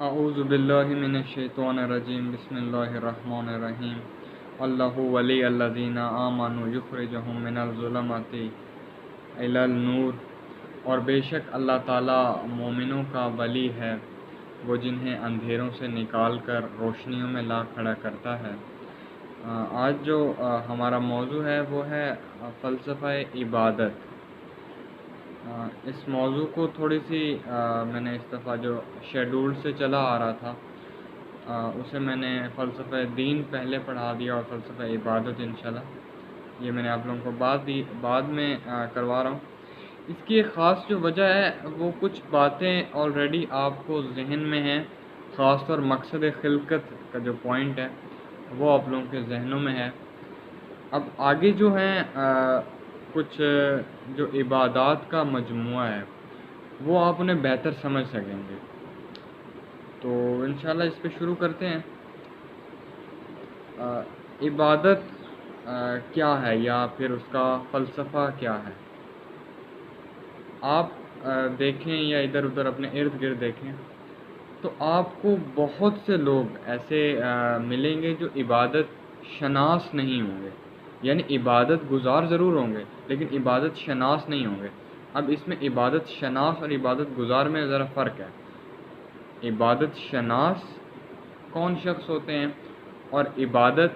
اعوذ باللہ من الشیطان الرجیم بسم اللہ الرحمن الرحیم اللہ ولی الذین آمنوا یخرجہم من الظلمات الی النور، اور بے شک اللہ تعالیٰ مومنوں کا ولی ہے، وہ جنہیں اندھیروں سے نکال کر روشنیوں میں لا کھڑا کرتا ہے۔ آج جو ہمارا موضوع ہے وہ ہے فلسفہ عبادت۔ اس موضوع کو تھوڑی سی میں نے اس دفعہ جو شیڈول سے چلا آ رہا تھا اسے میں نے فلسفہ دین پہلے پڑھا دیا اور فلسفہ عبادت انشاءاللہ یہ میں نے آپ لوگوں کو بعد میں کروا رہا ہوں۔ اس کی ایک خاص جو وجہ ہے وہ کچھ باتیں آلریڈی آپ کو ذہن میں ہیں، خاص طور مقصد خلقت کا جو پوائنٹ ہے وہ آپ لوگوں کے ذہنوں میں ہے۔ اب آگے جو ہیں کچھ جو عبادات کا مجموعہ ہے وہ آپ انہیں بہتر سمجھ سکیں گے، تو انشاءاللہ اس پہ شروع کرتے ہیں۔ عبادت کیا ہے یا پھر اس کا فلسفہ کیا ہے؟ آپ دیکھیں یا ادھر ادھر اپنے ارد گرد دیکھیں تو آپ کو بہت سے لوگ ایسے ملیں گے جو عبادت شناس نہیں ہوں گے، یعنی عبادت گزار ضرور ہوں گے لیکن عبادت شناس نہیں ہوں گے۔ اب اس میں عبادت شناس اور عبادت گزار میں ذرا فرق ہے۔ عبادت شناس کون شخص ہوتے ہیں اور عبادت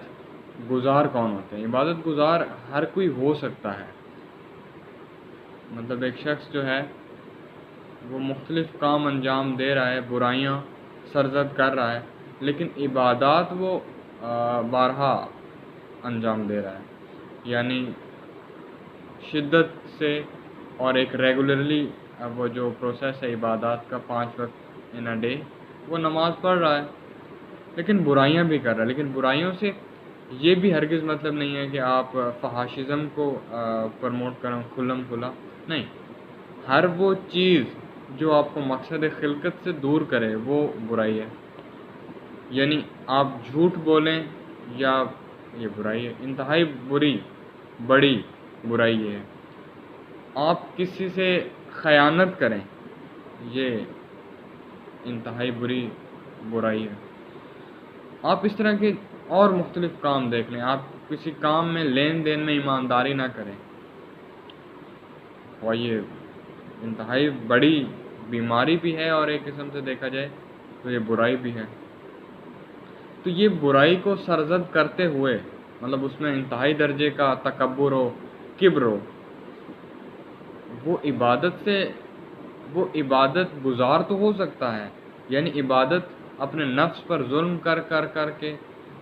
گزار کون ہوتے ہیں؟ عبادت گزار ہر کوئی ہو سکتا ہے، مطلب ایک شخص جو ہے وہ مختلف کام انجام دے رہا ہے، برائیاں سرزد کر رہا ہے، لیکن عبادات وہ بارہا انجام دے رہا ہے، یعنی شدت سے اور ایک ریگولرلی وہ جو پروسیس ہے عبادات کا 5 وقت ان اے ڈے، وہ نماز پڑھ رہا ہے لیکن برائیاں بھی کر رہا ہے۔ لیکن برائیوں سے یہ بھی ہرگز مطلب نہیں ہے کہ آپ فحاشزم کو پرموٹ کریں کھلم کھلا، نہیں، ہر وہ چیز جو آپ کو مقصد خلقت سے دور کرے وہ برائی ہے، یعنی آپ جھوٹ بولیں یا یہ برائی ہے، انتہائی بڑی برائی ہے۔ آپ کسی سے خیانت کریں یہ انتہائی بری برائی ہے۔ آپ اس طرح کے اور مختلف کام دیکھ لیں، آپ کسی کام میں لین دین میں ایمانداری نہ کریں اور یہ انتہائی بڑی بیماری بھی ہے اور ایک قسم سے دیکھا جائے تو یہ برائی بھی ہے۔ تو یہ برائی کو سرزد کرتے ہوئے مطلب اس میں انتہائی درجے کا تکبر ہو، کبر ہو، وہ عبادت گزار تو ہو سکتا ہے، یعنی عبادت اپنے نفس پر ظلم کر کے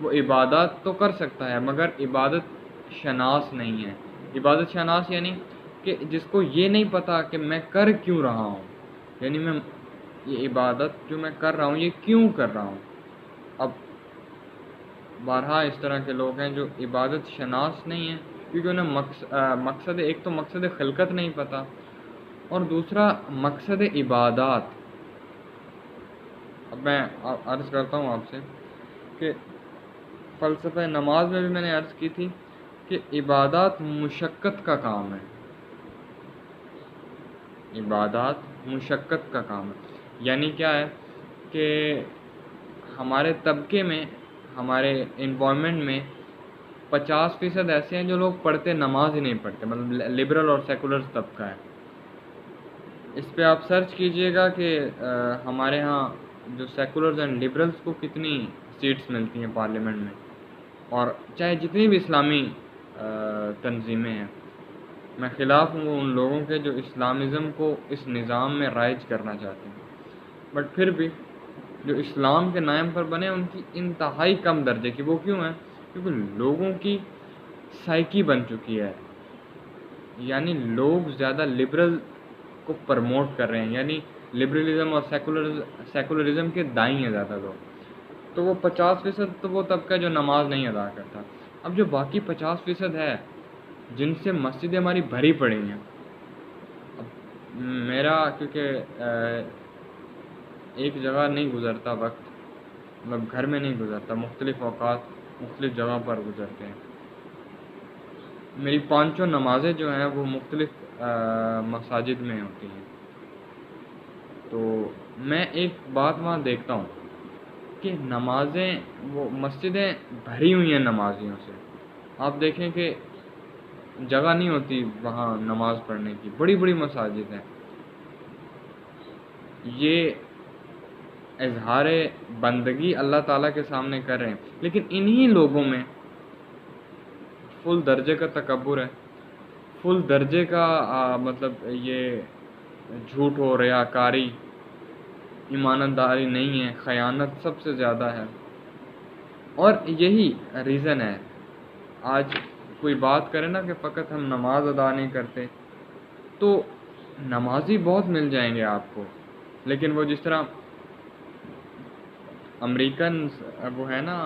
وہ عبادت تو کر سکتا ہے مگر عبادت شناس نہیں ہے۔ عبادت شناس یعنی کہ جس کو یہ نہیں پتا کہ میں کر کیوں رہا ہوں، یعنی میں یہ عبادت جو میں کر رہا ہوں یہ کیوں کر رہا ہوں۔ اب بارہا اس طرح کے لوگ ہیں جو عبادت شناس نہیں ہیں کیونکہ انہیں ایک تو مقصد خلقت نہیں پتہ اور دوسرا مقصد عبادات۔ اب میں عرض کرتا ہوں آپ سے کہ فلسفہ نماز میں بھی میں نے عرض کی تھی کہ عبادات مشقت کا کام ہے، عبادات مشقت کا کام ہے، یعنی کیا ہے کہ ہمارے طبقے میں، ہمارے انوائرمنٹ میں 50% ایسے ہیں جو لوگ پڑھتے نماز ہی نہیں پڑھتے، مطلب لبرل اور سیکولر طبقہ ہے۔ اس پہ آپ سرچ کیجئے گا کہ ہمارے ہاں جو سیکولرز اینڈ لبرلز کو کتنی سیٹس ملتی ہیں پارلیمنٹ میں، اور چاہے جتنی بھی اسلامی تنظیمیں ہیں، میں خلاف ہوں ان لوگوں کے جو اسلامزم کو اس نظام میں رائج کرنا چاہتے ہیں، بٹ پھر بھی جو اسلام کے نام پر بنے ان کی انتہائی کم درجے کی، وہ کیوں ہیں؟ کیونکہ لوگوں کی سائیکی بن چکی ہے، یعنی لوگ زیادہ لبرل کو پرموٹ کر رہے ہیں، یعنی لبرلزم اور سیکولرزم کے دائیں ہیں زیادہ لوگ، تو وہ 50% تو وہ طبقہ جو نماز نہیں ادا کرتا۔ اب جو باقی 50% ہے جن سے مسجدیں ہماری بھری پڑی ہیں، اب میرا کیونکہ ایک جگہ نہیں گزرتا وقت، مطلب گھر میں نہیں گزرتا، مختلف اوقات مختلف جگہ پر گزرتے ہیں، میری 5 نمازیں جو ہیں وہ مختلف مساجد میں ہوتی ہیں، تو میں ایک بات وہاں دیکھتا ہوں کہ نمازیں، وہ مسجدیں بھری ہوئی ہیں نمازیوں سے. آپ دیکھیں کہ جگہ نہیں ہوتی وہاں نماز پڑھنے کی. بڑی بڑی مساجد ہیں. یہ اظہار بندگی اللہ تعالیٰ کے سامنے کر رہے ہیں، لیکن انہی لوگوں میں فل درجے کا تکبر ہے، فل درجے کا مطلب یہ جھوٹ ہو، ریاکاری، ایمانداری نہیں ہے، خیانت سب سے زیادہ ہے. اور یہی ریزن ہے. آج کوئی بات کرے نا کہ فقط ہم نماز ادا نہیں کرتے، تو نمازی بہت مل جائیں گے آپ کو، لیکن وہ جس طرح امریکن وہ ہے نا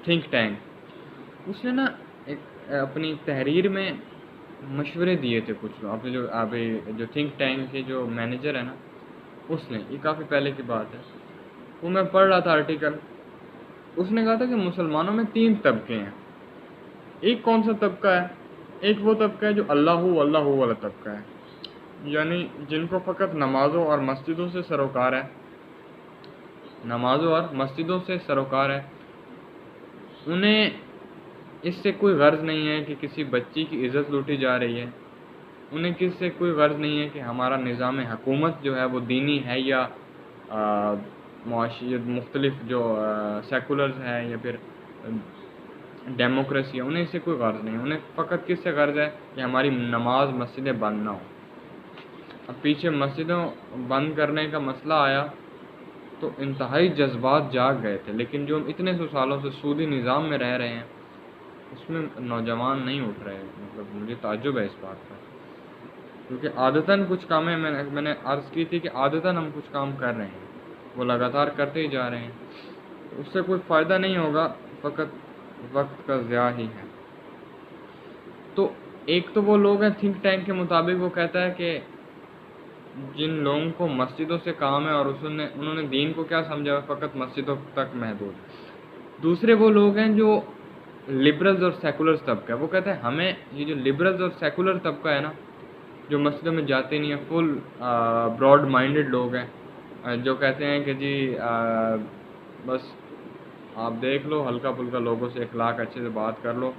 تھنک ٹینک، اس نے نا ایک اپنی تحریر میں مشورے دیے تھے کچھ لوگ. ابھی جو تھنک ٹینک کے جو مینیجر ہے نا، اس نے، یہ کافی پہلے کی بات ہے، وہ میں پڑھ رہا تھا آرٹیکل. اس نے کہا تھا کہ مسلمانوں میں 3 طبقے ہیں. ایک کون سا طبقہ ہے؟ ایک وہ طبقہ ہے جو اللہ والا طبقہ ہے، یعنی جن کو فقط نمازوں اور مسجدوں سے سروکار ہے، نمازوں اور مسجدوں سے سروکار ہے. انہیں اس سے کوئی غرض نہیں ہے کہ کسی بچی کی عزت لوٹی جا رہی ہے. انہیں کس سے کوئی غرض نہیں ہے کہ ہمارا نظام حکومت جو ہے وہ دینی ہے یا معاشی مختلف جو سیکولرز ہیں یا پھر ڈیموکریسی ہے. انہیں اس سے کوئی غرض نہیں. انہیں فقط کس سے غرض ہے کہ ہماری نماز مسجدیں بند نہ ہوں. اب پیچھے مسجدوں بند کرنے کا مسئلہ آیا تو انتہائی جذبات جاگ گئے تھے، لیکن جو اتنے سو سالوں سے سودی نظام میں رہ رہے ہیں اس میں نوجوان نہیں اٹھ رہے. مطلب مجھے تعجب ہے اس بات کا، کیونکہ عادتاً کچھ کامیں میں نے عرض کی تھی کہ عادتاً ہم کچھ کام کر رہے ہیں، وہ لگاتار کرتے ہی جا رہے ہیں، اس سے کوئی فائدہ نہیں ہوگا، فقط وقت کا ضیاع ہی ہے. تو ایک تو وہ لوگ ہیں تھنک ٹینک کے مطابق، وہ کہتا ہے کہ جن لوگوں کو مسجدوں سے کام ہے اور انہوں نے دین کو کیا سمجھا، فقط مسجدوں تک محدود. دوسرے وہ لوگ ہیں جو لبرلز اور سیکولرز طبقہ ہے. وہ کہتے ہیں ہمیں یہ جو لبرلز اور سیکولر طبقہ ہے نا، جو مسجدوں میں جاتے نہیں ہیں، فل براڈ مائنڈڈ لوگ ہیں، جو کہتے ہیں کہ جی بس آپ دیکھ لو، ہلکا پھلکا لوگوں سے اخلاق اچھے سے بات کر لو،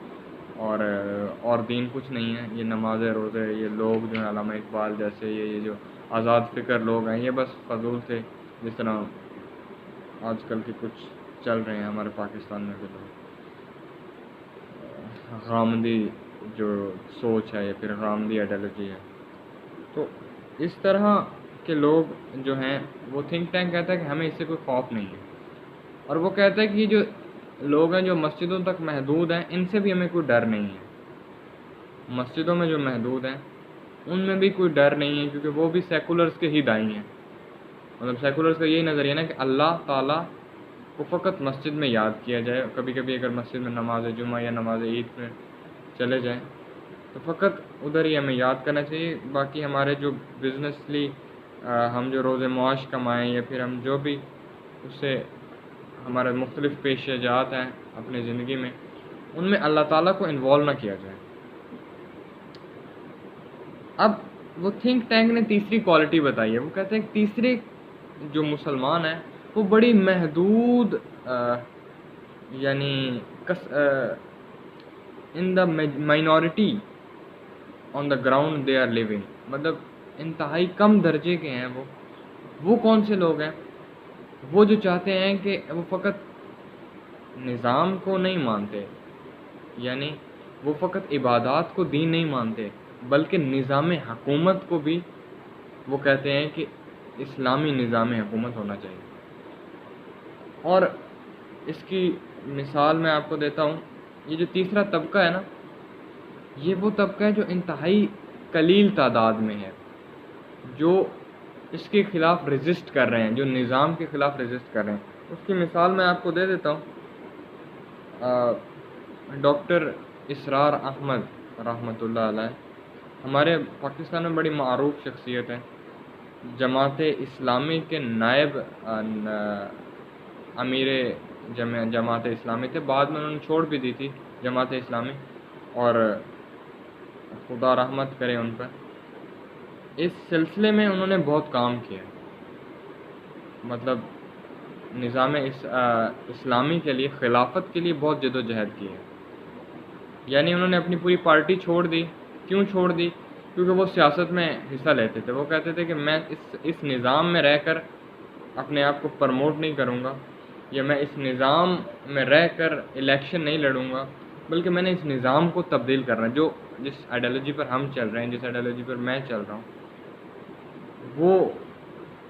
اور دین کچھ نہیں ہے. یہ نمازیں روزے، یہ لوگ جو ہیں علامہ اقبال جیسے یہ جو آزاد فکر لوگ ہیں، یہ بس فضول تھے. جس طرح آج کل کے کچھ چل رہے ہیں ہمارے پاکستان میں بھی لوگ، غامدی جو سوچ ہے یا پھر غامدی آئیڈیالوجی ہے. تو اس طرح کے لوگ جو ہیں، وہ تھنک ٹینک کہتا ہے کہ ہمیں اس سے کوئی خوف نہیں ہے. اور وہ کہتا ہے کہ یہ جو لوگ ہیں جو مسجدوں تک محدود ہیں، ان سے بھی ہمیں کوئی ڈر نہیں ہے. مسجدوں میں جو محدود ہیں ان میں بھی کوئی ڈر نہیں ہے، کیونکہ وہ بھی سیکولرز کے ہی دائی ہیں. مطلب سیکولرز کا یہی نظریہ نا کہ اللہ تعالیٰ کو فقط مسجد میں یاد کیا جائے. کبھی کبھی اگر مسجد میں نماز جمعہ یا نماز عید میں چلے جائیں تو فقط ادھر ہی ہمیں یاد کرنا چاہیے. باقی ہمارے جو بزنسلی ہم جو روز معاش کمائیں یا پھر ہم جو بھی اس سے ہمارے مختلف پیشہ جات ہیں اپنی زندگی میں، ان میں اللہ تعالیٰ کو انوالو نہ کیا جائے. اب وہ تھنک ٹینک نے تیسری کوالٹی بتائی ہے. وہ کہتے ہیں کہ تیسرے جو مسلمان ہیں وہ بڑی محدود یعنی in the minority on the ground they are living, مطلب انتہائی کم درجے کے ہیں. وہ کون سے لوگ ہیں؟ وہ جو چاہتے ہیں کہ وہ فقط نظام کو نہیں مانتے، یعنی وہ فقط عبادات کو دین نہیں مانتے، بلکہ نظام حکومت کو بھی وہ کہتے ہیں کہ اسلامی نظام حکومت ہونا چاہیے. اور اس کی مثال میں آپ کو دیتا ہوں. یہ جو تیسرا طبقہ ہے نا، یہ وہ طبقہ ہے جو انتہائی قلیل تعداد میں ہے، جو اس کے خلاف ریزسٹ کر رہے ہیں، جو نظام کے خلاف ریزسٹ کر رہے ہیں. اس کی مثال میں آپ کو دے دیتا ہوں. ڈاکٹر اسرار احمد رحمۃ اللہ علیہ ہمارے پاکستان میں بڑی معروف شخصیت ہے. جماعت اسلامی کے نائب امیر جماعت اسلامی تھے. بعد میں انہوں نے چھوڑ بھی دی تھی جماعت اسلامی، اور خدا رحمت کرے ان پر. اس سلسلے میں انہوں نے بہت کام کیا ہے، مطلب نظام اسلامی کے لیے، خلافت کے لیے بہت جد و جہد کی ہے. یعنی انہوں نے اپنی پوری پارٹی چھوڑ دی. کیوں چھوڑ دی؟ کیونکہ وہ سیاست میں حصہ لیتے تھے. وہ کہتے تھے کہ میں اس نظام میں رہ کر اپنے آپ کو پروموٹ نہیں کروں گا، یا میں اس نظام میں رہ کر الیکشن نہیں لڑوں گا، بلکہ میں نے اس نظام کو تبدیل کرنا ہے. جس آئیڈیالوجی پر ہم چل رہے ہیں، جس آئیڈیالوجی پر میں چل رہا ہوں، وہ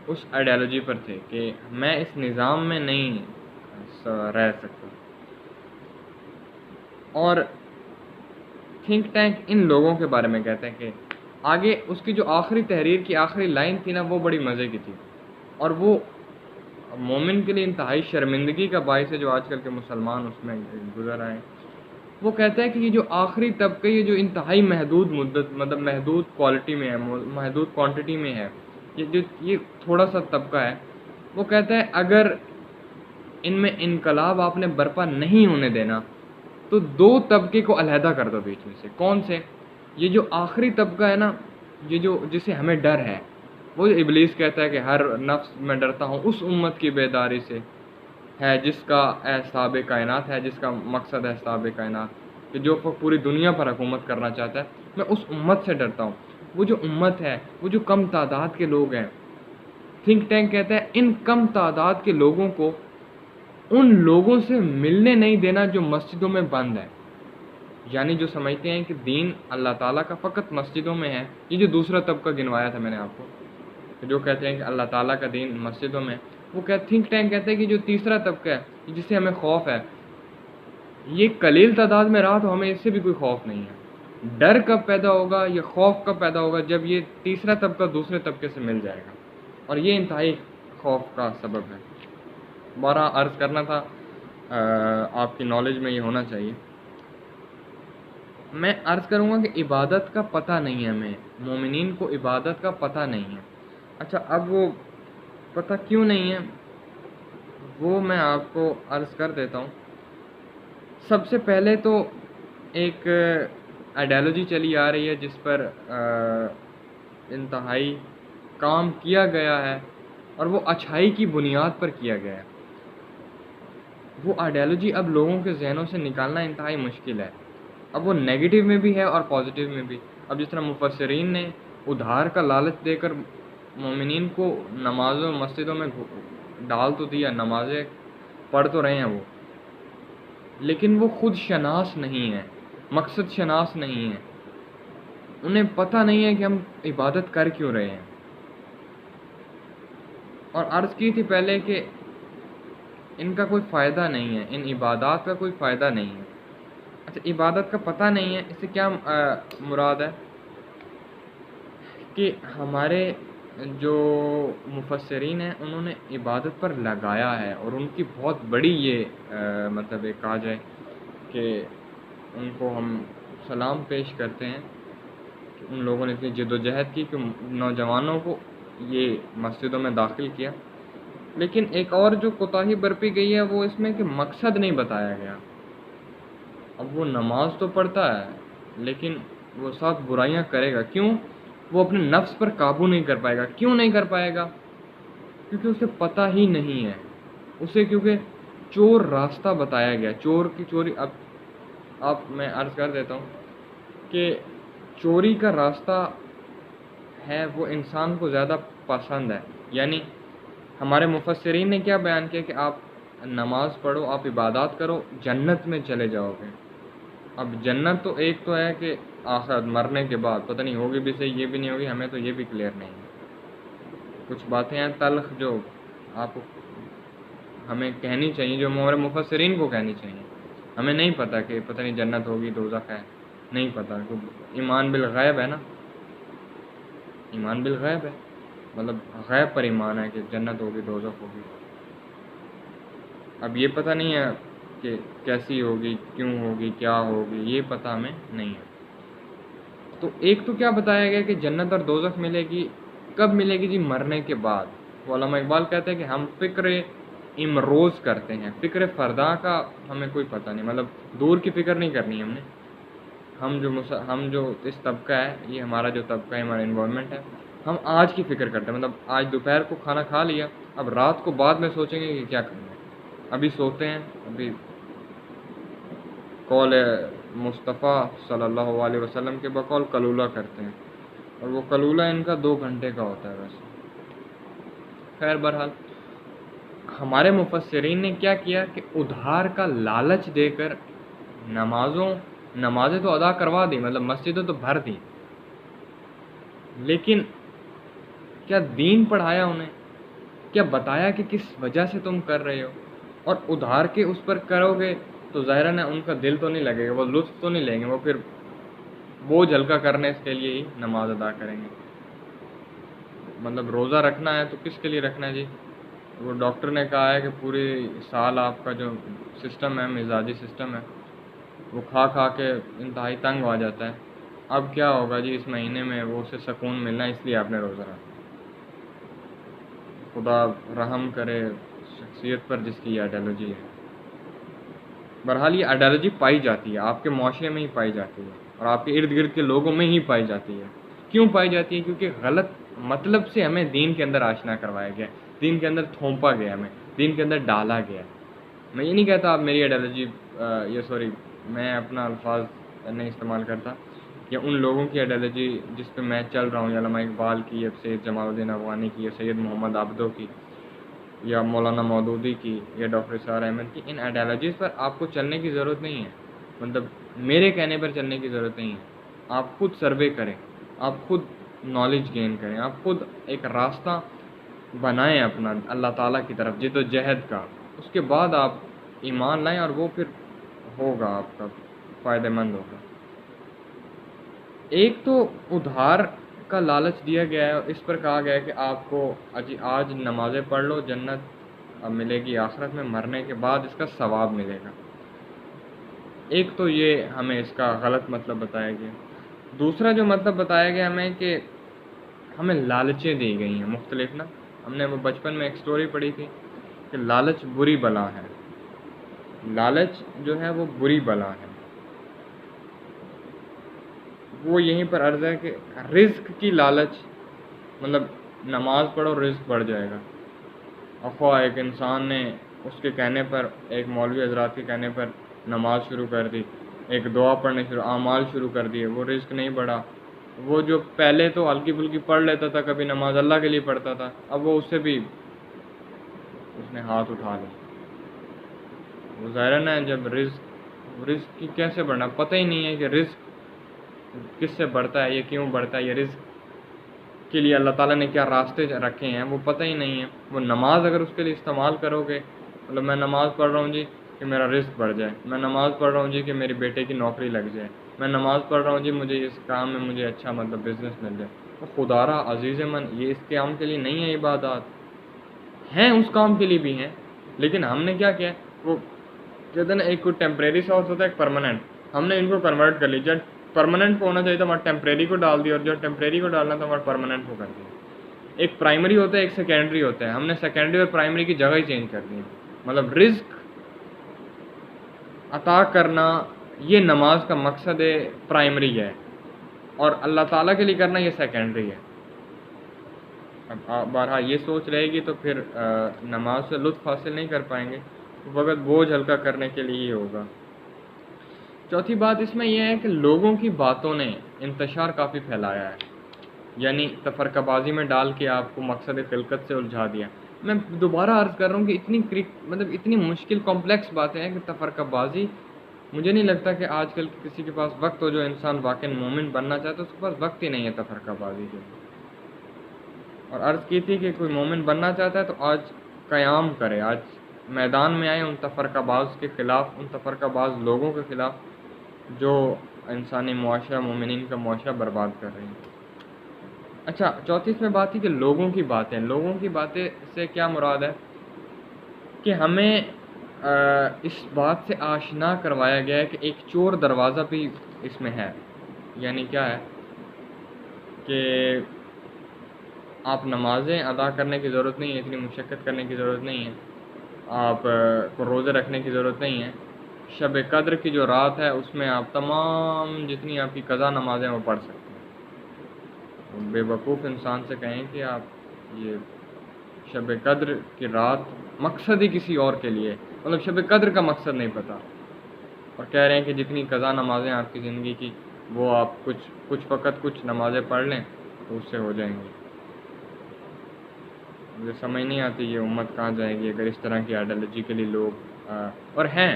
اس آئیڈیالوجی پر تھے کہ میں اس نظام میں نہیں رہ سکتا. اور تھنک ٹینک ان لوگوں کے بارے میں کہتے ہیں کہ آگے اس کی جو آخری تحریر کی آخری لائن تھی نا، وہ بڑی مزے کی تھی، اور وہ مومن کے لیے انتہائی شرمندگی کا باعث ہے جو آج کل کے مسلمان اس میں گزر آئے ہیں. وہ کہتا ہے کہ یہ جو آخری طبقہ، یہ جو انتہائی محدود مدت، مطلب محدود کوالٹی میں ہے، محدود کوانٹٹی میں ہے، یہ تھوڑا سا طبقہ ہے. وہ کہتا ہے اگر ان میں انقلاب آپ نے برپا نہیں ہونے دینا تو دو طبقے کو علیحدہ کر دو بیچ میں سے. کون سے؟ یہ جو آخری طبقہ ہے نا، یہ جو جسے ہمیں ڈر ہے، وہ ابلیس کہتا ہے کہ ہر نفس میں ڈرتا ہوں اس امت کی بیداری سے ہے جس کا احساب کائنات ہے، جس کا مقصد ہے احساب کائنات، کہ جو پوری دنیا پر حکومت کرنا چاہتا ہے. میں اس امت سے ڈرتا ہوں. وہ جو امت ہے، وہ جو کم تعداد کے لوگ ہیں، تھنک ٹینک کہتا ہے ان کم تعداد کے لوگوں کو ان لوگوں سے ملنے نہیں دینا جو مسجدوں میں بند ہے. یعنی جو سمجھتے ہیں کہ دین اللہ تعالیٰ کا فقط مسجدوں میں ہے. یہ جو دوسرا طبقہ گنوایا تھا میں نے آپ کو، جو کہتے ہیں کہ اللہ تعالیٰ کا دین مسجدوں میں، وہ تھنک ٹینک کہتے ہیں کہ جو تیسرا طبقہ ہے جس سے ہمیں خوف ہے، یہ قلیل تعداد میں رہا تو ہمیں اس سے بھی کوئی خوف نہیں ہے. ڈر کب پیدا ہوگا، یہ خوف کب پیدا ہوگا؟ جب یہ تیسرا طبقہ دوسرے طبقے سے مل جائے گا، اور یہ انتہائی خوف کا سبب ہے. بارہ عرض کرنا تھا، آپ کی نالج میں یہ ہونا چاہیے. میں عرض کروں گا کہ عبادت کا پتہ نہیں ہے ہمیں، مومنین کو عبادت کا پتہ نہیں ہے. اچھا، اب وہ پتہ کیوں نہیں ہے وہ میں آپ کو عرض کر دیتا ہوں. سب سے پہلے تو ایک آئیڈیالوجی چلی آ رہی ہے جس پر انتہائی کام کیا گیا ہے، اور وہ اچھائی کی بنیاد پر کیا گیا ہے. وہ آئیڈیالوجی اب لوگوں کے ذہنوں سے نکالنا انتہائی مشکل ہے. اب وہ نیگیٹو میں بھی ہے اور پازیٹیو میں بھی. اب جس طرح مفسرین نے ادھار کا لالچ دے کر مومنین کو نمازوں مسجدوں میں ڈال تو دیا، نمازیں پڑھ تو رہے ہیں وہ، لیکن وہ خود شناس نہیں ہے، مقصد شناس نہیں ہے. انہیں پتہ نہیں ہے کہ ہم عبادت کر کیوں رہے ہیں. اور عرض کی تھی پہلے کہ ان کا کوئی فائدہ نہیں ہے، ان عبادات کا کوئی فائدہ نہیں ہے. اچھا، عبادت کا پتہ نہیں ہے، اس سے کیا مراد ہے؟ کہ ہمارے جو مفسرین ہیں انہوں نے عبادت پر لگایا ہے، اور ان کی بہت بڑی یہ مطلب ایک کہا جائے کہ ان کو ہم سلام پیش کرتے ہیں کہ ان لوگوں نے اتنی جد و جہد کی کہ نوجوانوں کو یہ مسجدوں میں داخل کیا. لیکن ایک اور جو کوتاہی برپی گئی ہے وہ اس میں کہ مقصد نہیں بتایا گیا. اب وہ نماز تو پڑھتا ہے لیکن وہ ساتھ برائیاں کرے گا. کیوں؟ وہ اپنے نفس پر قابو نہیں کر پائے گا. کیوں نہیں کر پائے گا؟ کیونکہ اسے پتہ ہی نہیں ہے. اسے کیونکہ چور راستہ بتایا گیا، چور کی چوری. اب میں عرض کر دیتا ہوں کہ چوری کا راستہ ہے وہ انسان کو زیادہ پسند ہے. یعنی ہمارے مفسرین نے کیا بیان کیا کہ آپ نماز پڑھو، آپ عبادات کرو، جنت میں چلے جاؤ گے. اب جنت تو ایک تو ہے کہ آخرت مرنے کے بعد، پتہ نہیں ہوگی بھی صحیح، یہ بھی نہیں ہوگی، ہمیں تو یہ بھی کلیئر نہیں ہے. کچھ باتیں ہیں تلخ جو آپ کو ہمیں کہنی چاہیے، جو ہمارے مفسرین کو کہنی چاہیے. ہمیں نہیں پتہ کہ پتہ نہیں جنت ہوگی دوزخ ہے، نہیں پتہ. ایمان بالغیب ہے نا، ایمان بالغیب ہے، مطلب غیب پر ایمان ہے کہ جنت ہوگی دوزخ ہوگی. اب یہ پتہ نہیں ہے کہ کیسی ہوگی، کیوں ہوگی، کیا ہوگی، یہ پتہ ہمیں نہیں ہے. تو ایک تو کیا بتایا گیا کہ جنت اور دوزخ ملے گی. کب ملے گی؟ جی مرنے کے بعد. علامہ اقبال کہتے ہیں کہ ہم فکر امروز کرتے ہیں، فکر فردا کا ہمیں کوئی پتہ نہیں، مطلب دور کی فکر نہیں کرنی ہم نے. ہم جو اس طبقہ ہے، یہ ہمارا جو طبقہ ہے، ہمارا انوائرمنٹ ہے، ہم آج کی فکر کرتے ہیں، مطلب آج دوپہر کو کھانا کھا لیا، اب رات کو بعد میں سوچیں گے کہ کیا کرنا ہے. ابھی سوتے ہیں، ابھی قول مصطفیٰ صلی اللہ علیہ وسلم کے بقول قلولہ کرتے ہیں، اور وہ قلولہ ان کا 2 گھنٹے کا ہوتا ہے ویسے. خیر بہرحال ہمارے مفسرین نے کیا کیا کہ ادھار کا لالچ دے کر نمازیں تو ادا کروا دی، مطلب مسجدیں تو بھر دی، لیکن کیا دین پڑھایا انہیں؟ کیا بتایا کہ کس وجہ سے تم کر رہے ہو؟ اور ادھار کے اس پر کرو گے تو ظاہراً ان کا دل تو نہیں لگے گا، وہ لطف تو نہیں لیں گے، وہ پھر بوجھ ہلکا کرنے کے لیے ہی نماز ادا کریں گے. مطلب روزہ رکھنا ہے تو کس کے لیے رکھنا ہے جی؟ وہ ڈاکٹر نے کہا ہے کہ پورے سال آپ کا جو سسٹم ہے، مزاجی سسٹم ہے، وہ کھا کھا کے انتہائی تنگ ہو جاتا ہے. اب کیا ہوگا جی اس مہینے میں وہ اسے سکون ملنا ہے، اس لیے آپ نے روزہ رکھا. خدا رحم کرے شخصیت پر جس کی یہ آئیڈیالوجی ہے. بہرحال یہ آئیڈیالوجی پائی جاتی ہے، آپ کے معاشرے میں ہی پائی جاتی ہے، اور آپ کے ارد گرد کے لوگوں میں ہی پائی جاتی ہے. کیوں پائی جاتی ہے؟ کیونکہ غلط مطلب سے ہمیں دین کے اندر آشنا کروایا گیا، دین کے اندر تھونپا گیا، ہمیں دین کے اندر ڈالا گیا. میں یہ نہیں کہتا آپ میری آئیڈیالوجی میں اپنا الفاظ نہیں استعمال کرتا، یا ان لوگوں کی آئیڈیالوجی جس پہ میں چل رہا ہوں، یا علامہ اقبال کی، یا سید جمال الدین افغانی کی، یا سید محمد عبدو کی، یا مولانا مودودی کی، یا ڈاکٹر اسرار احمد کی. ان آئیڈیالوجیز پر آپ کو چلنے کی ضرورت نہیں ہے، مطلب میرے کہنے پر چلنے کی ضرورت نہیں ہے. آپ خود سروے کریں، آپ خود نالج گین کریں، آپ خود ایک راستہ بنائیں اپنا اللہ تعالیٰ کی طرف جد و جہد کا. اس کے بعد آپ ایمان لائیں، اور وہ پھر ہوگا آپ کا فائدہ مند ہوگا. ایک تو ادھار کا لالچ دیا گیا ہے، اور اس پر کہا گیا ہے کہ آپ کو آج نمازیں پڑھ لو، جنت اب ملے گی آخرت میں، مرنے کے بعد اس کا ثواب ملے گا. ایک تو یہ ہمیں اس کا غلط مطلب بتایا گیا. دوسرا جو مطلب بتایا گیا ہمیں کہ ہمیں لالچیں دی گئی ہیں مختلف نا. ہم نے وہ بچپن میں ایک سٹوری پڑھی تھی کہ لالچ بری بلا ہے. لالچ جو ہے وہ بری بلا ہے. وہ یہیں پر عرض ہے کہ رزق کی لالچ، مطلب نماز پڑھو رزق بڑھ جائے گا. افواہ ایک انسان نے اس کے کہنے پر، ایک مولوی حضرات کے کہنے پر نماز شروع کر دی، ایک دعا پڑھنے اعمال شروع کر دیے، وہ رزق نہیں بڑھا. وہ جو پہلے تو ہلکی پھلکی پڑھ لیتا تھا، کبھی نماز اللہ کے لیے پڑھتا تھا، اب وہ اس سے بھی اس نے ہاتھ اٹھا لیا. وہ ظاہراً ہے جب رزق کی کیسے بڑھنا، پتہ ہی نہیں ہے کہ رزق کس سے بڑھتا ہے، یہ کیوں بڑھتا ہے، یہ رزق کے لیے اللہ تعالیٰ نے کیا راستے رکھے ہیں وہ پتہ ہی نہیں ہے. وہ نماز اگر اس کے لیے استعمال کرو گے، مطلب میں نماز پڑھ رہا ہوں جی کہ میرا رزق بڑھ جائے، میں نماز پڑھ رہا ہوں جی کہ میری بیٹے کی نوکری لگ جائے، میں نماز پڑھ رہا ہوں جی مجھے اس کام میں مجھے اچھا مطلب بزنس مل جائے. تو خدا را عزیز من، یہ اس کام کے لیے نہیں ہے. عبادات ہیں اس کام کے لیے بھی ہیں، لیکن ہم نے کیا کیا، وہ کہتے ہیں نا ایک کوئی ٹیمپریری سورس ہوتا ہے، ایک پرماننٹ. ہم نے ان کو کنورٹ کر لی. جب پرماننٹ کو ہونا چاہیے تھا ہمارا ٹیمپریری کو ڈال دیا، اور جو ٹیمپریری کو ڈالنا تھا ہمارا پرماننٹ کو کر دیا. ایک پرائمری ہوتا ہے، ایک سیکنڈری ہوتا ہے. ہم نے سیکنڈری اور پرائمری کی جگہ ہی چینج کر دی. مطلب رزق عطا کرنا یہ نماز کا مقصد پرائمری ہے، اور اللہ تعالیٰ کے لیے کرنا یہ سیکنڈری ہے. اب بہرحال یہ سوچ رہے گی تو پھر نماز سے لطف حاصل نہیں کر پائیں گے، وقت بوجھ ہلکا کرنے کے لیے ہی ہوگا. چوتھی بات اس میں یہ ہے کہ لوگوں کی باتوں نے انتشار کافی پھیلایا ہے، یعنی تفرقہ بازی میں ڈال کے آپ کو مقصد خلقت سے الجھا دیا. میں دوبارہ عرض کر رہا ہوں کہ اتنی مشکل کمپلیکس باتیں ہیں کہ تفرقہ بازی، مجھے نہیں لگتا کہ آج کل کسی کے پاس وقت ہو، جو انسان واقعی مومن بننا چاہتا ہے اس کے پاس وقت ہی نہیں ہے تفرقہ بازی کے. اور عرض کی تھی کہ کوئی مومن بننا چاہتا ہے تو آج قیام کرے، آج میدان میں آئے ان تفرقہ باز کے خلاف، ان تفرقہ باز لوگوں کے خلاف جو انسانی معاشرہ، مومنین کا معاشرہ برباد کر رہے ہیں. اچھا، چوتھی اس میں بات تھی کہ لوگوں کی باتیں سے کیا مراد ہے کہ ہمیں اس بات سے آشنا کروایا گیا ہے کہ ایک چور دروازہ بھی اس میں ہے. یعنی کیا ہے کہ آپ نمازیں ادا کرنے کی ضرورت نہیں ہے، اتنی مشقت کرنے کی ضرورت نہیں ہے، آپ کو روزے رکھنے کی ضرورت نہیں ہے. شب قدر کی جو رات ہے اس میں آپ تمام جتنی آپ کی قضا نمازیں وہ پڑھ سکتے ہیں. بے وقوف انسان سے کہیں کہ آپ یہ شب قدر کی رات مقصد ہی کسی اور کے لیے، مطلب شب قدر کا مقصد نہیں پتہ، اور کہہ رہے ہیں کہ جتنی قضا نمازیں آپ کی زندگی کی وہ آپ کچھ وقت کچھ نمازیں پڑھ لیں تو اس سے ہو جائیں گی۔ مجھے سمجھ نہیں آتی یہ امت کہاں جائے گی اگر اس طرح کی آئیڈیالوجی کے لیے لوگ اور ہیں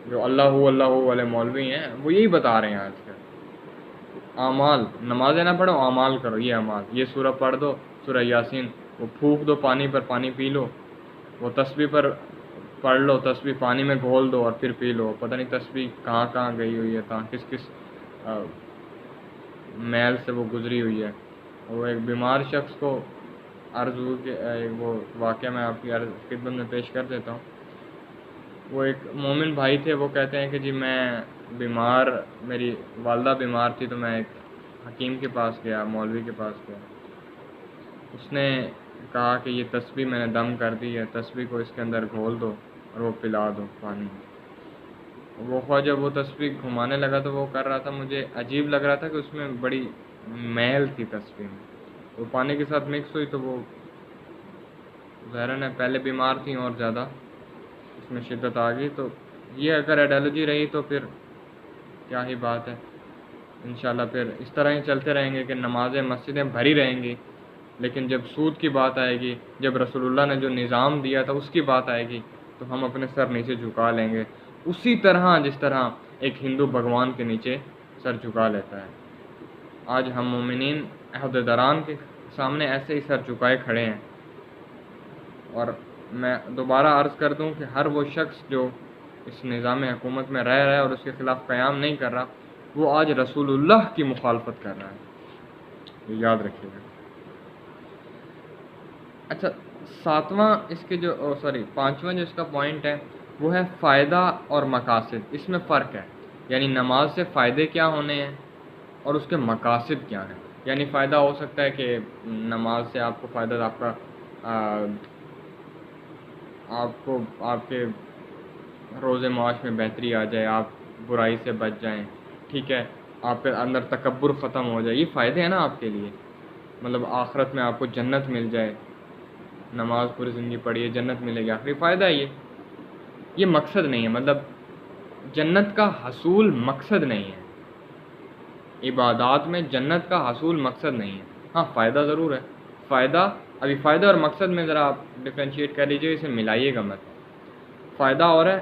جو اللہ والے مولوی ہیں وہ یہی بتا رہے ہیں آج کل، اعمال، نمازیں نہ پڑھو اعمال کرو، یہ اعمال، یہ سورہ پڑھ دو، سورہ یاسین، وہ پھونک دو پانی پر، پانی پی لو، وہ تسبیح پر پڑھ لو، تسبیح پانی میں گھول دو اور پھر پی لو، پتہ نہیں تسبیح کہاں کہاں گئی ہوئی ہے، کہاں کس میل سے وہ گزری ہوئی ہے۔ وہ ایک بیمار شخص کو عرض ہو کہ وہ واقعہ میں آپ کی خدمت میں پیش کر دیتا ہوں۔ وہ ایک مومن بھائی تھے، وہ کہتے ہیں کہ جی میں بیمار، میری والدہ بیمار تھی تو میں ایک حکیم کے پاس گیا، مولوی کے پاس گیا۔ اس نے کہا کہ یہ تسبیح میں نے دم کر دی ہے، تسبیح کو اس کے اندر گھول دو اور وہ پلا دو پانی۔ وہ خواجہ وہ تسبیح گھمانے لگا تو وہ کر رہا تھا، مجھے عجیب لگ رہا تھا کہ اس میں بڑی میل تھی تسبیح میں، وہ پانی کے ساتھ مکس ہوئی تو وہ ظاہراً ہے پہلے بیمار تھیں اور زیادہ اس میں شدت آ گئی۔ تو یہ اگر آئیڈیالوجی رہی تو پھر کیا ہی بات ہے، انشاءاللہ پھر اس طرح ہی چلتے رہیں گے کہ نمازیں مسجدیں بھری رہیں گی، لیکن جب سود کی بات آئے گی، جب رسول اللہ نے جو نظام دیا تھا اس کی بات آئے گی تو ہم اپنے سر نیچے جھکا لیں گے، اسی طرح جس طرح ایک ہندو بھگوان کے نیچے سر جھکا لیتا ہے۔ آج ہم مومنین عہدیداران کے سامنے ایسے ہی سر جھکائے کھڑے ہیں، اور میں دوبارہ عرض کر دوں کہ ہر وہ شخص جو اس نظام حکومت میں رہ رہا ہے اور اس کے خلاف قیام نہیں کر رہا، وہ آج رسول اللہ کی مخالفت کر رہا ہے، یہ یاد رکھیے گا۔ اچھا، پانچواں جو اس کا پوائنٹ ہے وہ ہے فائدہ اور مقاصد، اس میں فرق ہے، یعنی نماز سے فائدے کیا ہونے ہیں اور اس کے مقاصد کیا ہیں۔ یعنی فائدہ ہو سکتا ہے کہ نماز سے آپ کو فائدہ، آپ کے روز معاش میں بہتری آ جائے، آپ برائی سے بچ جائیں، ٹھیک ہے، آپ کے اندر تکبر ختم ہو جائے، یہ فائدے ہیں نا آپ کے لیے، مطلب آخرت میں آپ کو جنت مل جائے، نماز پوری زندگی پڑھیے جنت ملے گی، آخری فائدہ ہے یہ مقصد نہیں ہے، مطلب جنت کا حصول مقصد نہیں ہے، عبادات میں جنت کا حصول مقصد نہیں ہے، ہاں فائدہ ضرور ہے۔ ابھی فائدہ اور مقصد میں ذرا آپ ڈفرینشیٹ کر لیجیے، اسے ملائیے گا مت، فائدہ اور ہے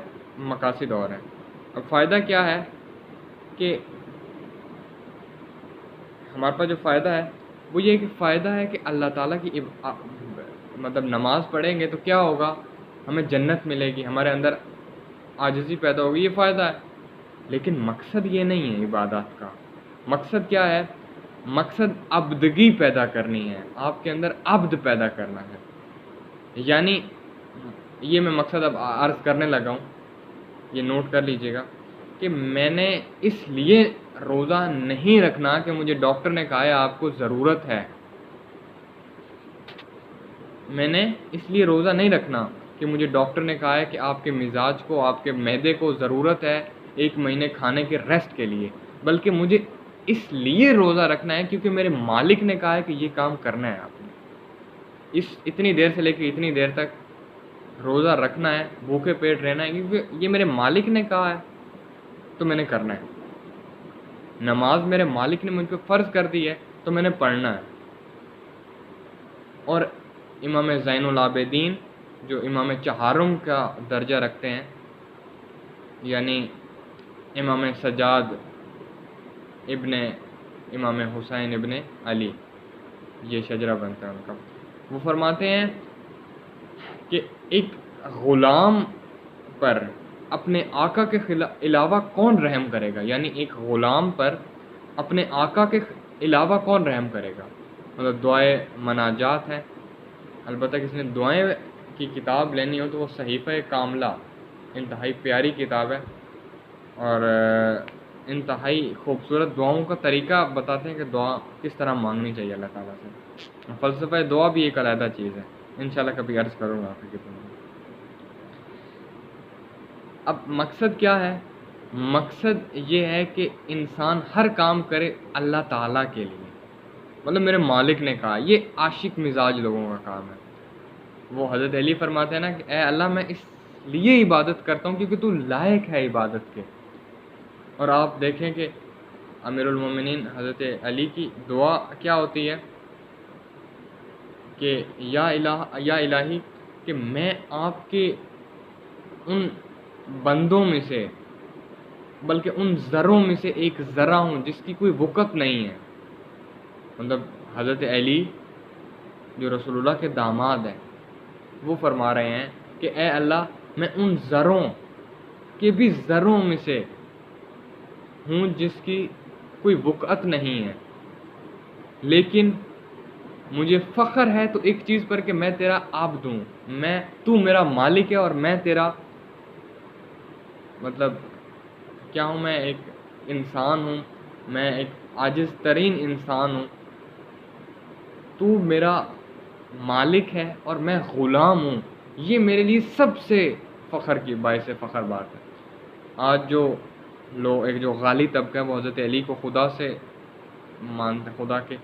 مقاصد اور ہے۔ اب فائدہ کیا ہے کہ ہمارے پاس جو فائدہ ہے وہ یہ کہ فائدہ ہے کہ اللہ تعالیٰ کی مطلب نماز پڑھیں گے تو کیا ہوگا، ہمیں جنت ملے گی، ہمارے اندر عاجزی پیدا ہوگی، یہ فائدہ ہے۔ لیکن مقصد یہ نہیں ہے عبادات کا، مقصد کیا ہے؟ مقصد عبدگی پیدا کرنی ہے، آپ کے اندر عبد پیدا کرنا ہے، یعنی یہ میں مقصد اب عرض کرنے لگا ہوں، یہ نوٹ کر لیجئے گا کہ میں نے اس لیے روزہ نہیں رکھنا کہ مجھے ڈاکٹر نے کہا ہے آپ کو ضرورت ہے، میں نے اس لیے روزہ نہیں رکھنا کہ مجھے ڈاکٹر نے کہا ہے کہ آپ کے مزاج کو، آپ کے معدے کو ضرورت ہے 1 مہینے کھانے کے ریسٹ کے لیے، بلکہ مجھے اس لیے روزہ رکھنا ہے کیونکہ میرے مالک نے کہا ہے کہ یہ کام کرنا ہے آپ نے، اتنی دیر سے لے کے اتنی دیر تک روزہ رکھنا ہے، بھوکے پیٹ رہنا ہے، کیونکہ یہ میرے مالک نے کہا ہے تو میں نے کرنا ہے، نماز میرے مالک نے مجھ پہ فرض کر دی ہے تو میں نے پڑھنا ہے۔ اور امام زین العابدین جو امام چہارم کا درجہ رکھتے ہیں، یعنی امام سجاد ابن امام حسین ابن علی، یہ شجرہ بنتا ہے ان کا، وہ فرماتے ہیں کہ ایک غلام پر اپنے آقا کے علاوہ کون رحم کرے گا، یعنی ایک غلام پر اپنے آقا کے علاوہ کون رحم کرے گا، مطلب دعائے مناجات ہیں، البتہ کسی نے دعائیں کی کتاب لینی ہو تو وہ صحیفہ کاملہ انتہائی پیاری کتاب ہے، اور انتہائی خوبصورت دعاؤں کا طریقہ بتاتے ہیں کہ دعا کس طرح مانگنی چاہیے اللہ تعالیٰ سے، فلسفہ دعا بھی ایک علیحدہ چیز ہے، انشاءاللہ کبھی عرض کروں گا آپ کی خدمت میں۔ اب مقصد کیا ہے؟ مقصد یہ ہے کہ انسان ہر کام کرے اللہ تعالیٰ کے لیے، مطلب میرے مالک نے کہا. یہ عاشق مزاج لوگوں کا کام ہے. وہ حضرت علی فرماتے ہیں نا کہ اے اللہ میں اس لیے عبادت کرتا ہوں کیونکہ تو لائق ہے عبادت کے. اور آپ دیکھیں کہ امیر المومنین حضرت علی کی دعا کیا ہوتی ہے کہ یا الہی کہ میں آپ کے ان بندوں میں سے بلکہ ان ذروں میں سے ایک ذرہ ہوں جس کی کوئی وقت نہیں ہے. مطلب حضرت علی جو رسول اللہ کے داماد ہیں وہ فرما رہے ہیں کہ اے اللہ میں ان ذروں کے بھی ذروں میں سے ہوں جس کی کوئی وقت نہیں ہے، لیکن مجھے فخر ہے تو ایک چیز پر کہ میں تیرا عبد ہوں، تو میرا مالک ہے اور میں تیرا مطلب کیا ہوں، میں ایک انسان ہوں، میں ایک عاجز ترین انسان ہوں، تو میرا مالک ہے اور میں غلام ہوں. یہ میرے لیے سب سے فخر کی باعث فخر بات ہے. آج جو لوگ ایک جو غالی طبقہ ہے وہ حضرت علی کو خدا سے مانتے، خدا کے.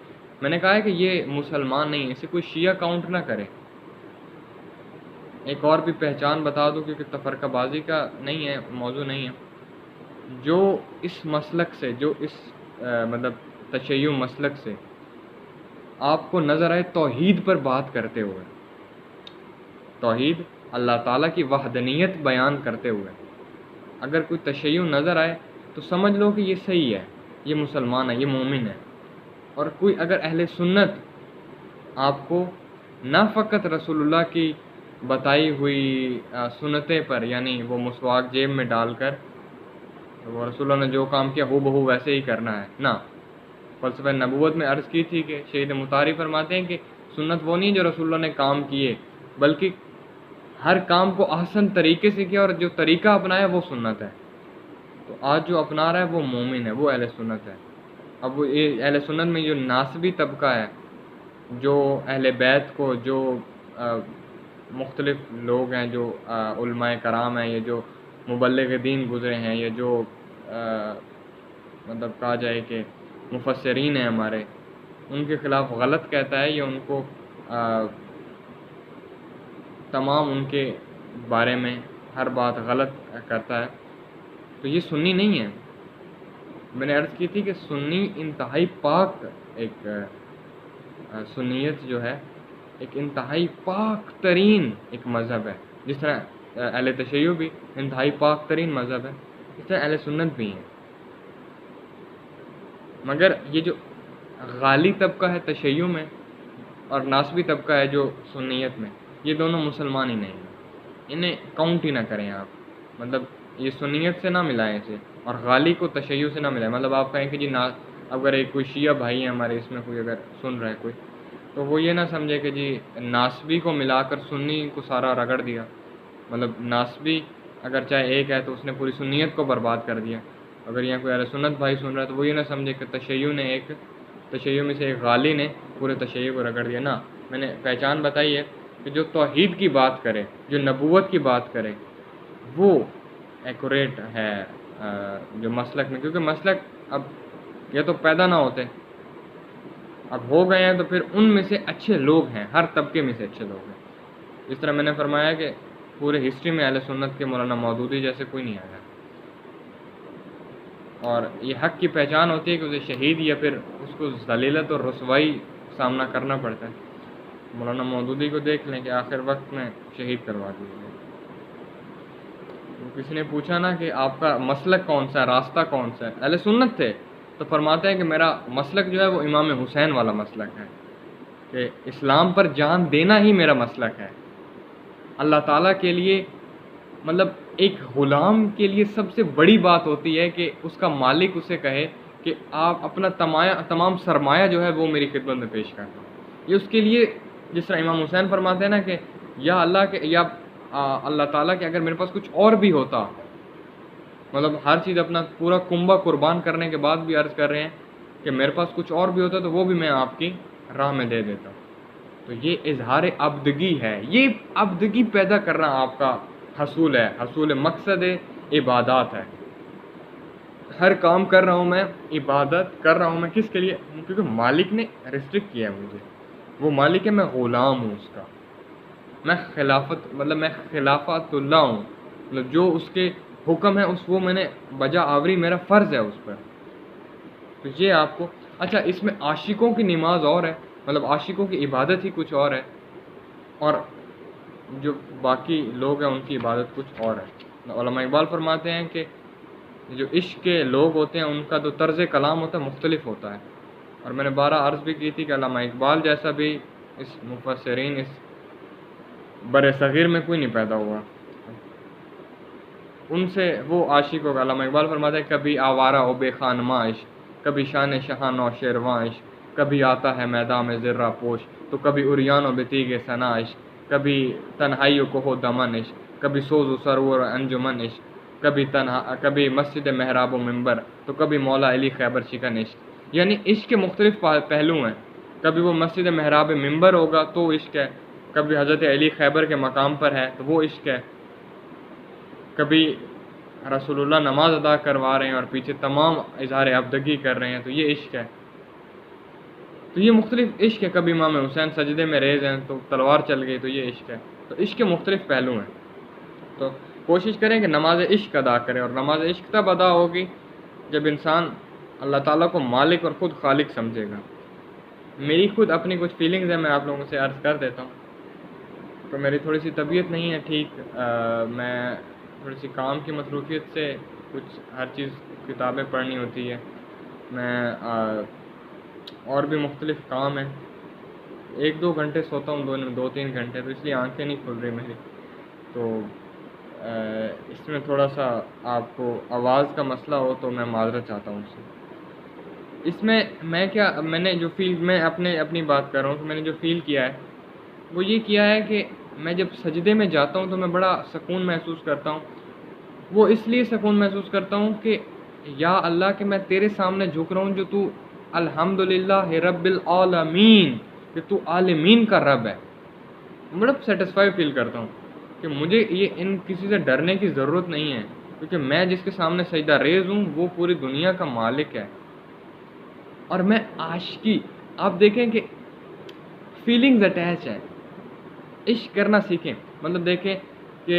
میں نے کہا ہے کہ یہ مسلمان نہیں ہے، اسے کوئی شیعہ کاؤنٹ نہ کرے. ایک اور بھی پہچان بتا دوں کیونکہ تفرقہ بازی کا نہیں ہے، موضوع نہیں ہے. جو اس مسلک سے، جو اس مطلب تشیع مسلک سے آپ کو نظر آئے توحید پر بات کرتے ہوئے، توحید اللہ تعالیٰ کی وحدانیت بیان کرتے ہوئے اگر کوئی تشیع نظر آئے تو سمجھ لو کہ یہ صحیح ہے، یہ مسلمان ہے، یہ مومن ہے. اور کوئی اگر اہل سنت آپ کو نہ فقط رسول اللہ کی بتائی ہوئی سنتیں پر، یعنی وہ مسواک جیب میں ڈال کر وہ رسول اللہ نے جو کام کیا ہو بہو ویسے ہی کرنا ہے، نہ. فلسفہ نبوت میں عرض کی تھی کہ شہید مطاری فرماتے ہیں کہ سنت وہ نہیں جو رسول اللہ نے کام کیے، بلکہ ہر کام کو احسن طریقے سے کیا اور جو طریقہ اپنایا وہ سنت ہے. تو آج جو اپنا رہا ہے وہ مومن ہے، وہ اہل سنت ہے. اب وہ اہل سنت میں جو ناسبی طبقہ ہے، جو اہل بیت کو، جو مختلف لوگ ہیں، جو علماء کرام ہیں، یا جو مبلغ دین گزرے ہیں، یا جو مطلب کہا جائے کہ مفسرین ہیں ہمارے، ان کے خلاف غلط کہتا ہے یا ان کو تمام ان کے بارے میں ہر بات غلط کرتا ہے، تو یہ سنی نہیں ہے. میں نے عرض کی تھی کہ سنی انتہائی پاک ایک سنیت جو ہے ایک انتہائی پاک ترین ایک مذہب ہے. جس طرح اہل تشیع بھی انتہائی پاک ترین مذہب ہے، اس طرح اہل سنت بھی ہیں. مگر یہ جو غالی طبقہ ہے تشیع میں اور ناسبی طبقہ ہے جو سنیت میں، یہ دونوں مسلمان ہی نہیں ہیں. انہیں کاؤنٹ ہی نہ کریں آپ. مطلب یہ سنیت سے نہ ملائیں اسے، اور غالی کو تشیع سے نہ ملائیں. مطلب آپ کہیں کہ جی اگر ایک کوئی شیعہ بھائی ہیں ہمارے اس میں کوئی اگر سن رہا ہے کوئی، تو وہ یہ نہ سمجھے کہ جی ناسبی کو ملا کر سنی کو سارا رگڑ دیا. مطلب ناسبی اگر چاہے ایک ہے تو اس نے پوری سنیت کو برباد کر دیا. اگر یہاں کوئی اہل سنت بھائی سن رہا ہے تو وہ یہ نہ سمجھے کہ تشیع میں سے ایک غالی نے پورے تشیع کو رگڑ دیا. نہ، میں نے پہچان بتائی ہے کہ جو توحید کی بات کرے، جو نبوت کی بات کرے، وہ ایکوریٹ ہے جو مسلک میں. کیونکہ مسلک اب یا تو پیدا نہ ہوتے، اب ہو گئے ہیں تو پھر ان میں سے اچھے لوگ ہیں، ہر طبقے میں سے اچھے لوگ ہیں. اس طرح میں نے فرمایا کہ پورے ہسٹری میں اہل سنت کے مولانا مودودی جیسے کوئی نہیں آیا. اور یہ حق کی پہچان ہوتی ہے کہ اسے شہید یا پھر اس کو ذلیلت اور رسوائی سامنا کرنا پڑتا ہے. مولانا مودودی کو دیکھ لیں کہ آخر وقت میں شہید کروا دیے گئے. کسی نے پوچھا نا کہ آپ کا مسلک کون سا ہے، راستہ کون سا ہے؟ اہل سنت تھے تو فرماتے ہیں کہ میرا مسلک جو ہے وہ امام حسین والا مسلک ہے، کہ اسلام پر جان دینا ہی میرا مسلک ہے. اللہ تعالیٰ کے لیے مطلب ایک غلام کے لیے سب سے بڑی بات ہوتی ہے کہ اس کا مالک اسے کہے کہ آپ اپنا تمام سرمایہ جو ہے وہ میری خدمت میں پیش کر دو. یہ اس کے لیے، جس طرح امام حسین فرماتے ہیں نا کہ یا اللہ کے، یا اللہ تعالیٰ کہ اگر میرے پاس کچھ اور بھی ہوتا، مطلب ہر چیز اپنا پورا کنبہ قربان کرنے کے بعد بھی عرض کر رہے ہیں کہ میرے پاس کچھ اور بھی ہوتا تو وہ بھی میں آپ کی راہ میں دے دیتا. تو یہ اظہار عبدگی ہے، یہ عبدگی پیدا کرنا آپ کا حصول ہے، حصول مقصد عبادات ہے. ہر کام کر رہا ہوں میں، عبادت کر رہا ہوں میں کس کے لیے؟ کیونکہ مالک نے ریسٹرکٹ کیا ہے مجھے، وہ مالک ہے، میں غلام ہوں اس کا، میں خلافت اللہ ہوں، مطلب جو اس کے حکم ہے وہ میں نے بجا آوری، میرا فرض ہے اس پر. تو یہ آپ کو اچھا، اس میں عاشقوں کی نماز اور ہے، مطلب عاشقوں کی عبادت ہی کچھ اور ہے، اور جو باقی لوگ ہیں ان کی عبادت کچھ اور ہے. علماء اقبال فرماتے ہیں کہ جو عشق کے لوگ ہوتے ہیں ان کا جو طرز کلام ہوتا ہے مختلف ہوتا ہے. اور میں نے بارہ عرض بھی کی تھی کہ علامہ اقبال جیسا بھی اس مفسرین اس بر صغیر میں کوئی نہیں پیدا ہوا. ان سے وہ عاشقوں کا علامہ اقبال فرماتا ہے کبھی آوارہ و بے خانماں عشق، کبھی شان شہان و شیرواں عشق، کبھی آتا ہے میدان میں ذرہ پوش، تو کبھی اریان و بتیغ ثنا عشق، کبھی تنہائی و کوہ دمن عشق، کبھی سوز و سرور انجمن عشق، کبھی مسجد محراب و منبر، تو کبھی مولا علی خیبر شکن عشق. یعنی عشق کے مختلف پہلو ہیں، کبھی وہ مسجد محراب منبر ہوگا تو عشق ہے، کبھی حضرت علی خیبر کے مقام پر ہے تو وہ عشق ہے، کبھی رسول اللہ نماز ادا کروا رہے ہیں اور پیچھے تمام اظہار عبدگی کر رہے ہیں تو یہ عشق ہے. تو یہ مختلف عشق ہے. کبھی امام حسین سجدے میں ریز ہیں تو تلوار چل گئی تو یہ عشق ہے. تو عشق کے مختلف پہلو ہیں. تو کوشش کریں کہ نماز عشق ادا کریں، اور نماز عشق تب ادا ہوگی جب انسان اللہ تعالیٰ کو مالک اور خود خالق سمجھے گا. میری خود اپنی کچھ فیلنگز ہیں، میں آپ لوگوں سے عرض کر دیتا ہوں. تو میری تھوڑی سی طبیعت نہیں ہے ٹھیک، میں تھوڑی سی کام کی مصروفیت سے کچھ ہر چیز کتابیں پڑھنی ہوتی ہے، میں اور بھی مختلف کام ہیں. 1-2 گھنٹے سوتا ہوں، 2-3 گھنٹے، تو اس لیے آنکھیں نہیں کھل رہی میری. تو اس میں تھوڑا سا آپ کو آواز کا مسئلہ ہو تو میں معذرت چاہتا ہوں اس سے. اس میں میں نے جو میں اپنی بات کر رہا ہوں کہ میں نے جو فیل کیا ہے وہ یہ کیا ہے کہ میں جب سجدے میں جاتا ہوں تو میں بڑا سکون محسوس کرتا ہوں. وہ اس لیے سکون محسوس کرتا ہوں کہ یا اللہ کہ میں تیرے سامنے جھک رہا ہوں جو تو الحمدللہ رب العالمین، کہ تو عالمین کا رب ہے. بڑا سیٹسفائی فیل کرتا ہوں کہ مجھے ان کسی سے ڈرنے کی ضرورت نہیں ہے، کیونکہ میں جس کے سامنے سجدہ ریز ہوں وہ پوری دنیا کا مالک ہے. اور میں عاشقی، آپ دیکھیں کہ فیلنگز اٹیچ ہے. عشق کرنا سیکھیں، مطلب دیکھیں کہ